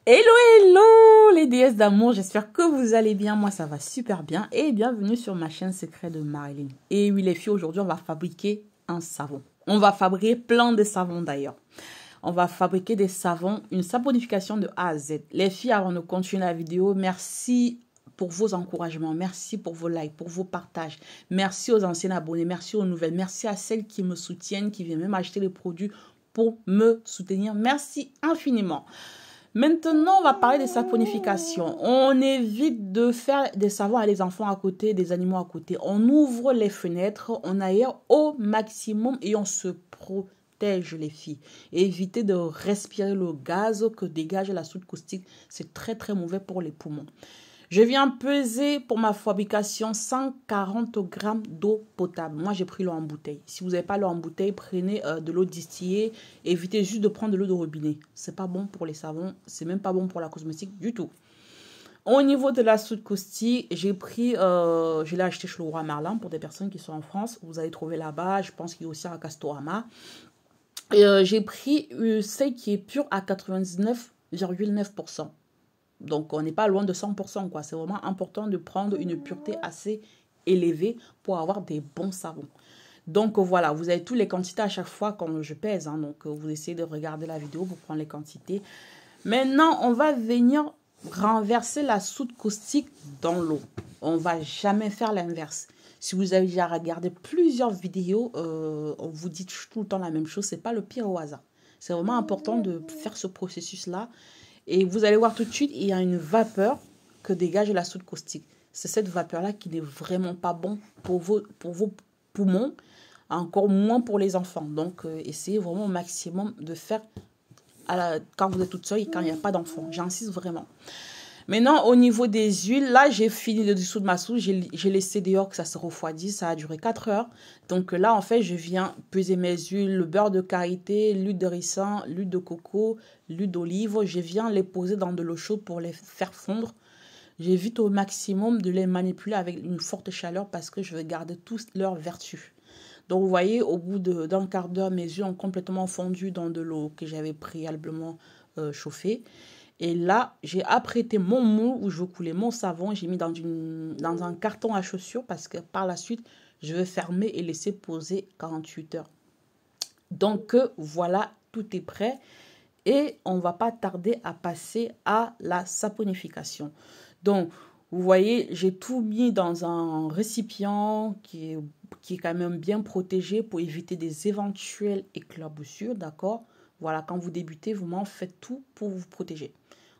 Hello, hello les déesses d'amour, j'espère que vous allez bien, moi ça va super bien et bienvenue sur ma chaîne secrète de Marilyn. Et oui les filles, aujourd'hui on va fabriquer un savon. On va fabriquer plein de savons d'ailleurs. On va fabriquer des savons, une saponification de A à Z. Les filles, avant de continuer la vidéo, merci pour vos encouragements, merci pour vos likes, pour vos partages. Merci aux anciens abonnés, merci aux nouvelles, merci à celles qui me soutiennent, qui viennent même acheter les produits pour me soutenir. Merci infiniment. Maintenant, on va parler de saponification. On évite de faire des savons à des enfants à côté, des animaux à côté. On ouvre les fenêtres, on aère au maximum et on se protège les filles. Évitez de respirer le gaz que dégage la soude caustique. C'est très très mauvais pour les poumons. Je viens peser pour ma fabrication 140 grammes d'eau potable. Moi, j'ai pris l'eau en bouteille. Si vous n'avez pas l'eau en bouteille, prenez de l'eau distillée. Évitez juste de prendre de l'eau de robinet. C'est pas bon pour les savons. C'est même pas bon pour la cosmétique du tout. Au niveau de la soude caustique, j'ai pris, je l'ai acheté chez Leroy Merlin pour des personnes qui sont en France. Vous allez trouver là-bas. Je pense qu'il y a aussi à Castorama. J'ai pris celle qui est pure à 99,9%. Donc, on n'est pas loin de 100%, quoi. C'est vraiment important de prendre une pureté assez élevée pour avoir des bons savons. Donc, voilà, vous avez toutes les quantités à chaque fois quand je pèse. Hein. Donc, vous essayez de regarder la vidéo pour prendre les quantités. Maintenant, on va venir renverser la soude caustique dans l'eau. On ne va jamais faire l'inverse. Si vous avez déjà regardé plusieurs vidéos, on vous dit tout le temps la même chose. Ce n'est pas le pire au hasard. C'est vraiment important de faire ce processus-là. Et vous allez voir tout de suite, il y a une vapeur que dégage la soude caustique. C'est cette vapeur-là qui n'est vraiment pas bon pour vos poumons, encore moins pour les enfants. Donc, essayez vraiment au maximum de faire quand vous êtes toute seule et quand il n'y a pas d'enfant. J'insiste vraiment. Maintenant, au niveau des huiles, là, j'ai fini le dessous de ma soude. J'ai laissé dehors que ça se refroidisse. Ça a duré 4 heures. Donc là, en fait, je viens peser mes huiles. Le beurre de karité, l'huile de ricin, l'huile de coco, l'huile d'olive. Je viens les poser dans de l'eau chaude pour les faire fondre. J'évite au maximum de les manipuler avec une forte chaleur parce que je veux garder tous leurs vertus. Donc, vous voyez, au bout d'un quart d'heure, mes huiles ont complètement fondu dans de l'eau que j'avais préalablement chauffée. Et là, j'ai apprêté mon moule où je veux couler mon savon. J'ai mis dans un carton à chaussures parce que par la suite, je vais fermer et laisser poser 48 heures. Donc, voilà, tout est prêt. Et on ne va pas tarder à passer à la saponification. Donc, vous voyez, j'ai tout mis dans un récipient qui est quand même bien protégé pour éviter des éventuelles éclaboussures, d'accord? Voilà, quand vous débutez, vous m'en faites tout pour vous protéger.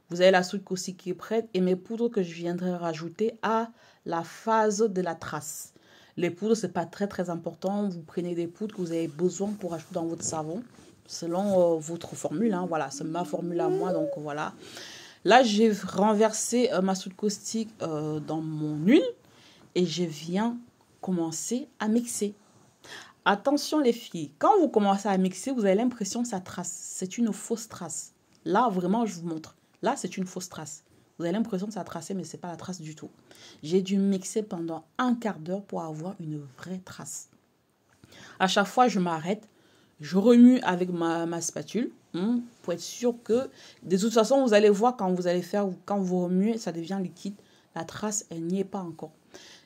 Vous avez la soude caustique qui est prête et mes poudres que je viendrai rajouter à la phase de la trace. Les poudres, ce n'est pas très très important. Vous prenez des poudres que vous avez besoin pour ajouter dans votre savon selon votre formule. Hein. Voilà, c'est ma formule à moi, donc voilà. Là, j'ai renversé ma soude caustique dans mon huile et je viens commencer à mixer. Attention les filles, quand vous commencez à mixer, vous avez l'impression que ça trace. C'est une fausse trace. Là, vraiment, je vous montre. Là, c'est une fausse trace. Vous avez l'impression que ça a tracé, mais ce n'est pas la trace du tout. J'ai dû mixer pendant un quart d'heure pour avoir une vraie trace. À chaque fois, je m'arrête. Je remue avec ma spatule pour être sûr que, de toute façon, vous allez voir quand vous allez faire, quand vous remuez, ça devient liquide. La trace, elle n'y est pas encore.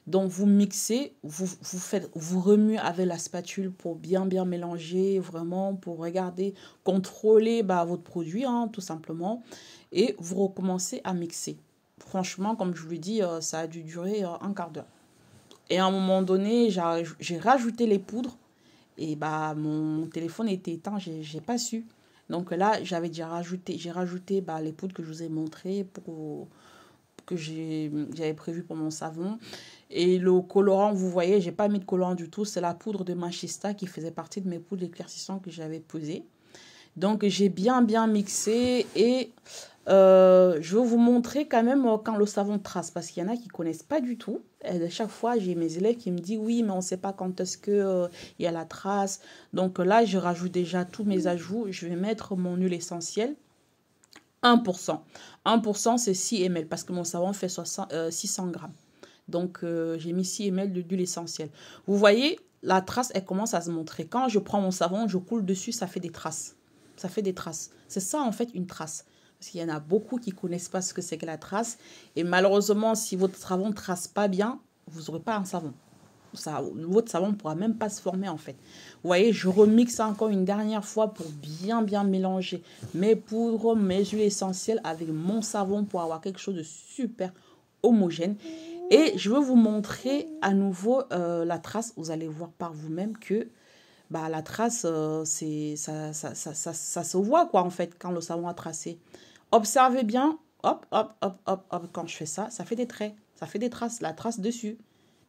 Donc, vous mixez, vous remuez avec la spatule pour bien mélanger, vraiment, pour regarder, contrôler votre produit, hein, tout simplement. Et vous recommencez à mixer. Franchement, comme je vous l'ai dit, ça a dû durer un quart d'heure. Et à un moment donné, j'ai rajouté les poudres. Et mon téléphone était éteint, j'ai pas su. Donc là, j'ai rajouté les poudres que je vous ai montrées que j'avais prévu pour mon savon. Et le colorant, vous voyez, j'ai pas mis de colorant du tout. C'est la poudre de Manchester qui faisait partie de mes poudres éclaircissantes que j'avais pesées. Donc j'ai bien mixé et je vais vous montrer quand même quand le savon trace parce qu'il y en a qui connaissent pas du tout. Et chaque fois, j'ai mes élèves qui me disent oui, mais on ne sait pas quand est-ce que il y a la trace. Donc là, je rajoute déjà tous mes ajouts. Je vais mettre mon huile essentielle. 1%. 1%, c'est 6 ml parce que mon savon fait 600 grammes. Donc, j'ai mis 6 ml d'huile essentielle. Vous voyez, la trace, elle commence à se montrer. Quand je prends mon savon, je coule dessus, ça fait des traces. Ça fait des traces. C'est ça, en fait, une trace. Parce qu'il y en a beaucoup qui ne connaissent pas ce que c'est que la trace. Et malheureusement, si votre savon ne trace pas bien, vous n'aurez pas un savon. Votre savon ne pourra même pas se former en fait. Vous voyez, je remixe encore une dernière fois pour bien mélanger mes poudres, mes huiles essentielles avec mon savon pour avoir quelque chose de super homogène. Et je veux vous montrer à nouveau la trace. Vous allez voir par vous-même que la trace, ça se voit quoi en fait quand le savon a tracé. Observez bien, hop, quand je fais ça, ça fait des traits, ça fait des traces, la trace dessus.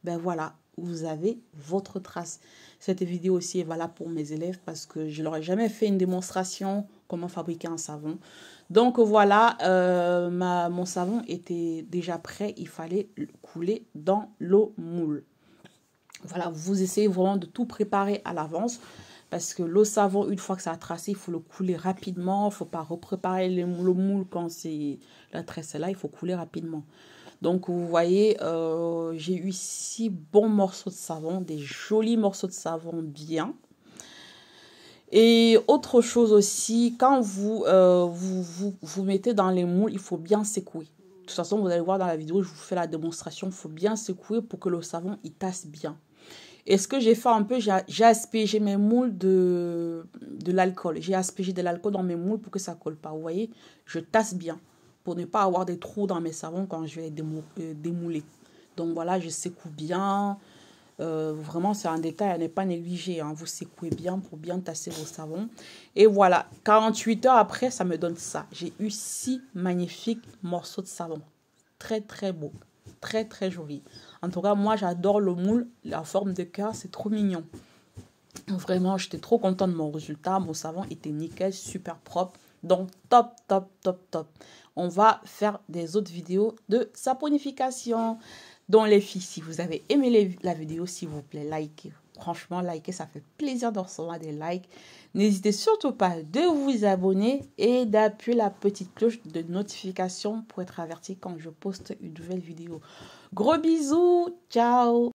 Ben voilà, vous avez votre trace. Cette vidéo aussi est valable pour mes élèves parce que je leur ai jamais fait une démonstration comment fabriquer un savon. Donc voilà, mon savon était déjà prêt, il fallait le couler dans l'eau moule. Voilà, vous essayez vraiment de tout préparer à l'avance parce que le savon, une fois que ça a tracé, il faut le couler rapidement. Il ne faut pas repréparer le moule quand la tresse est là, il faut couler rapidement. Donc, vous voyez, j'ai eu 6 bons morceaux de savon, des jolis morceaux de savon bien. Et autre chose aussi, quand vous mettez dans les moules, il faut bien secouer. De toute façon, vous allez voir dans la vidéo, je vous fais la démonstration. Il faut bien secouer pour que le savon, il tasse bien. Et ce que j'ai fait un peu, j'ai aspergé mes moules de l'alcool. J'ai aspergé de l'alcool dans mes moules pour que ça ne colle pas. Vous voyez, je tasse bien pour ne pas avoir des trous dans mes savons quand je vais les démouler. Donc voilà, je secoue bien. Vraiment, c'est un détail à ne pas négliger. Hein. Vous secouez bien pour bien tasser vos savons. Et voilà, 48 heures après, ça me donne ça. J'ai eu 6 magnifiques morceaux de savon. Très beau. Très joli. En tout cas, moi, j'adore le moule. La forme de cœur, c'est trop mignon. Vraiment, j'étais trop contente de mon résultat. Mon savon était nickel, super propre. Donc, top. On va faire des autres vidéos de saponification. Donc, les filles, si vous avez aimé la vidéo, s'il vous plaît, likez. Franchement, likez, ça fait plaisir de recevoir des likes. N'hésitez surtout pas de vous abonner et d'appuyer la petite cloche de notification pour être averti quand je poste une nouvelle vidéo. Gros bisous, ciao!